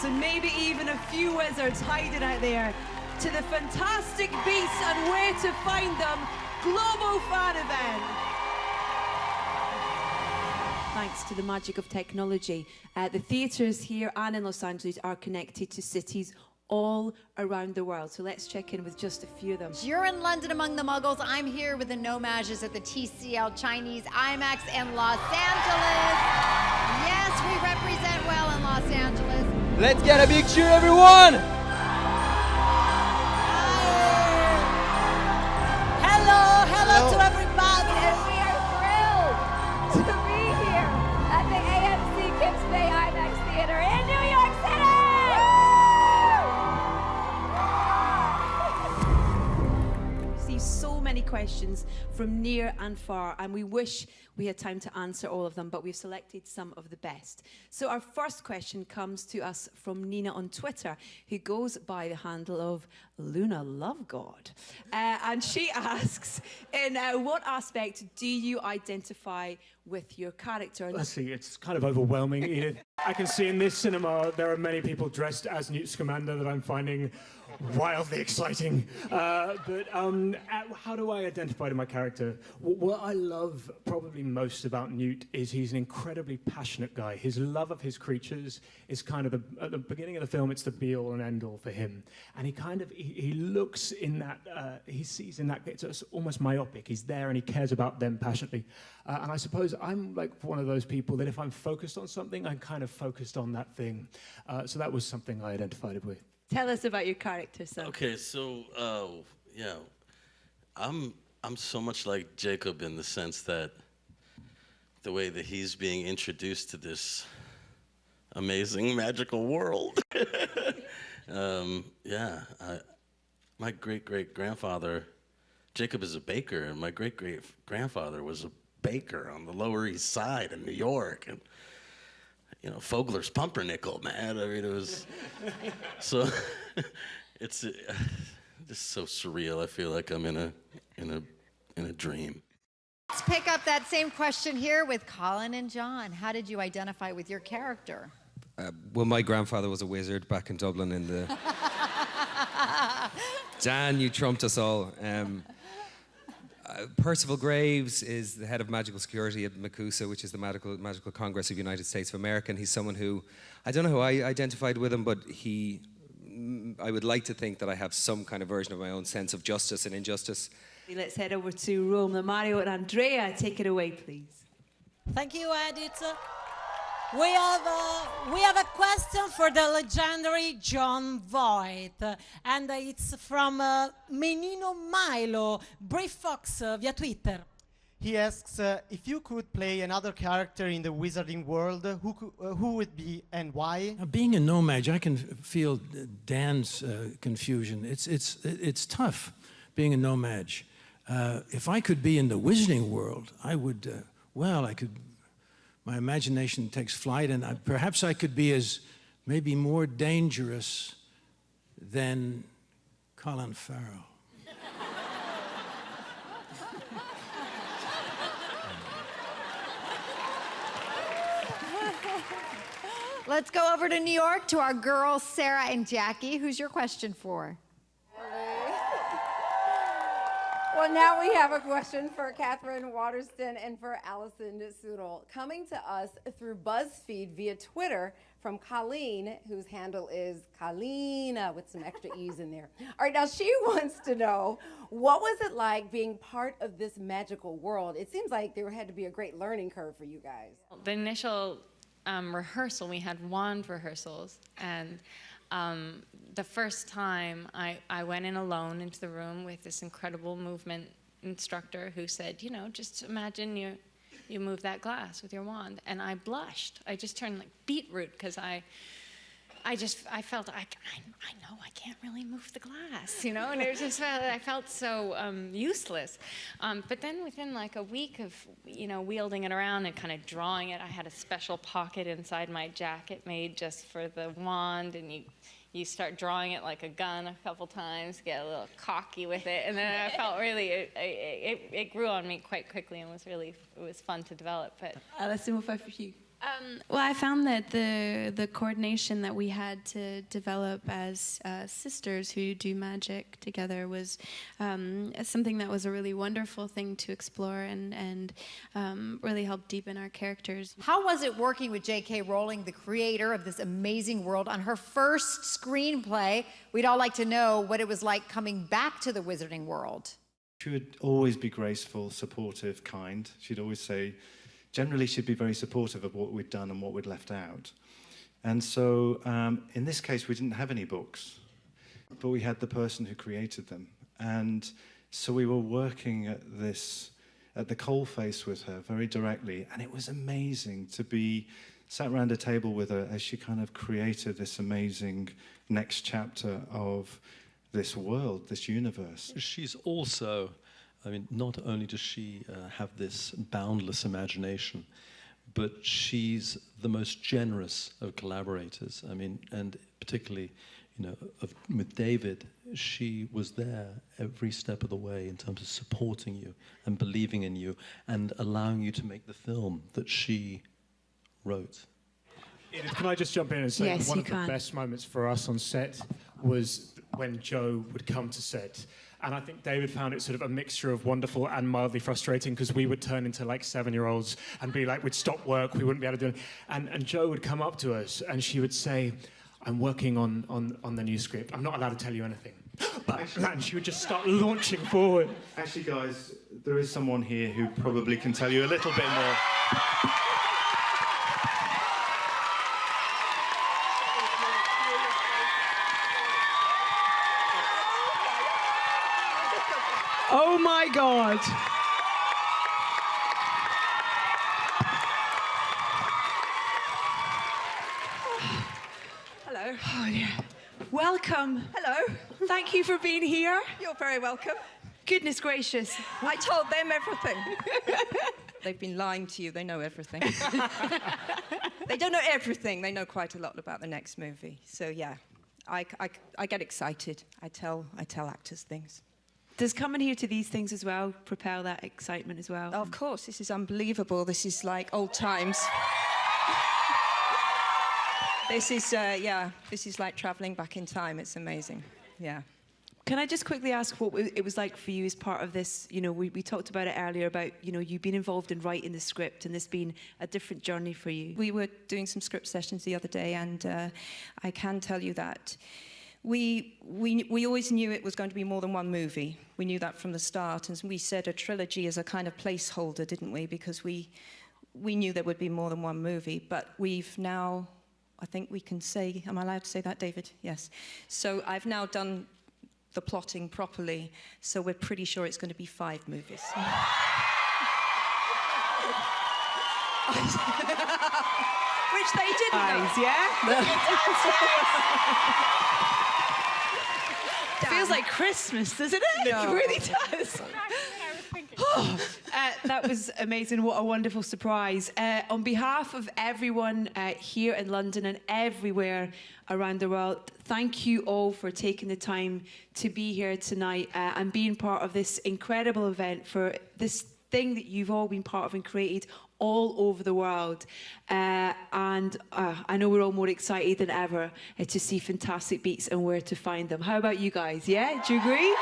and maybe even a few wizards hiding out there, to the fantastic beasts and where to find them global fan event. Thanks to the magic of technology, the theatres here and in Los Angeles are connected to cities all around the world. So let's check in with just a few of them. You're in London among the Muggles. I'm here with the No-Mages at the TCL Chinese IMAX in Los Angeles. Yes, we represent well in Los Angeles. Let's get a big cheer, everyone! Hello to everybody. And we are thrilled to be here at the AMC Kips Bay IMAX Theater in New York City! So many questions from near and far, and we wish we had time to answer all of them, but we've selected some of the best. So our first question comes to us from Nina on Twitter, who goes by the handle of Luna Love God. And she asks, in what aspect do you identify with your character? Let's see, it's kind of overwhelming, Edith. I can see in this cinema there are many people dressed as Newt Scamander that I'm finding wildly exciting. But how do I identify to my character? What I love probably most about Newt is he's an incredibly passionate guy. His love of his creatures is kind of at the beginning of the film, it's the be-all and end-all for him. And he looks in that, he sees in that, it's almost myopic. He's there and he cares about them passionately. And I suppose I'm like one of those people that if I'm focused on something, I'm kind of focused on that thing. So that was something I identified with. Tell us about your character, son. Okay, so yeah, I'm so much like Jacob in the sense that the way that he's being introduced to this amazing magical world. Yeah, my great-great-grandfather, Jacob is a baker, and my great-great-grandfather was a baker on the Lower East Side in New York, and you know, Fogler's pumpernickel, man. I mean, it was so. It's just so surreal. I feel like I'm in a dream. Let's pick up that same question here with Colin and Jon. How did you identify with your character? Well, my grandfather was a wizard back in Dublin in the... Dan, you trumped us all. Percival Graves is the head of magical security at MACUSA, which is the Magical Congress of the United States of America. And he's someone who, I don't know how I identified with him, but I would like to think that I have some kind of version of my own sense of justice and injustice. Let's head over to Rome. Mario and Andrea, take it away, please. Thank you, Edith. We have a question for the legendary Jon Voight, and it's from Menino Milo, Brave Fox via Twitter. He asks if you could play another character in the wizarding world, who would be and why? Being a no-mage, I can feel Dan's confusion. It's tough being a no-mage. If I could be in the wizarding world, I would. I could. My imagination takes flight, and perhaps I could be maybe more dangerous than Colin Ferrell. Let's go over to New York to our girls, Sarah and Jackie. Who's your question for? Well, now we have a question for Catherine Waterston and for Allison Sudol. Coming to us through BuzzFeed via Twitter from Colleen, whose handle is Colleen with some extra E's in there. All right, now she wants to know, what was it like being part of this magical world? It seems like there had to be a great learning curve for you guys. The initial rehearsal, we had wand rehearsals, and the first time I went in alone into the room with this incredible movement instructor who said, you know, just imagine you move that glass with your wand. And I blushed. I just turned like beetroot because I felt I know I can't really move the glass, you know, and it was just I felt so useless. But then within like a week of wielding it around and kind of drawing it, I had a special pocket inside my jacket made just for the wand, and you start drawing it like a gun a couple times, get a little cocky with it, and then I felt really it grew on me quite quickly, and it was fun to develop. But Alison, what about for you? Well, I found that the coordination that we had to develop as sisters who do magic together was something that was a really wonderful thing to explore and really helped deepen our characters. How was it working with J.K. Rowling, the creator of this amazing world, on her first screenplay? We'd all like to know what it was like coming back to the wizarding world. She would always be graceful, supportive, kind. She'd always say, generally she'd be very supportive of what we'd done and what we'd left out. And so in this case, we didn't have any books, but we had the person who created them. And so we were working at the coalface with her very directly, and it was amazing to be sat around a table with her as she kind of created this amazing next chapter of this world, this universe. She's also, I mean, not only does she have this boundless imagination, but she's the most generous of collaborators. I mean, and particularly, you know, with David, she was there every step of the way in terms of supporting you and believing in you and allowing you to make the film that she wrote. Edith, can I just jump in and say Yes, one you of can. the best moments for us on set was when Joe would come to set. And I think David found it sort of a mixture of wonderful and mildly frustrating, because we would turn into like 7-year-olds and be like, we'd stop work, we wouldn't be able to do it. And Joe would come up to us and she would say, I'm working on the new script. I'm not allowed to tell you anything. And she would just start launching forward. Actually, guys, there is someone here who probably can tell you a little bit more. Oh my God. Hello. Oh, yeah. Welcome. Hello. Thank you for being here. You're very welcome. Goodness gracious. I told them everything. They've been lying to you. They know everything. They don't know everything. They know quite a lot about the next movie. So yeah, I get excited. I tell actors things. Does coming here to these things as well propel that excitement as well? Of course, this is unbelievable. This is like old times. This is, this is like traveling back in time. It's amazing, yeah. Can I just quickly ask what it was like for you as part of this? You know, we talked about it earlier about, you know, you being involved in writing the script and this being a different journey for you. We were doing some script sessions the other day, and I can tell you that we always knew it was going to be more than one movie. We knew that from the start, and we said a trilogy as a kind of placeholder, didn't we? Because we knew there would be more than one movie, but we've now, I think we can say, am I allowed to say that, David? Yes. So I've now done the plotting properly, so we're pretty sure it's going to be 5 movies. Which they didn't know. Feels like Christmas, doesn't it? No. It really does. That was amazing. What a wonderful surprise. On behalf of everyone here in London and everywhere around the world, thank you all for taking the time to be here tonight and being part of this incredible event, for this thing that you've all been part of and created all over the world. And I know we're all more excited than ever to see fantastic beats and where to find them. How about you guys? Yeah? Do you agree?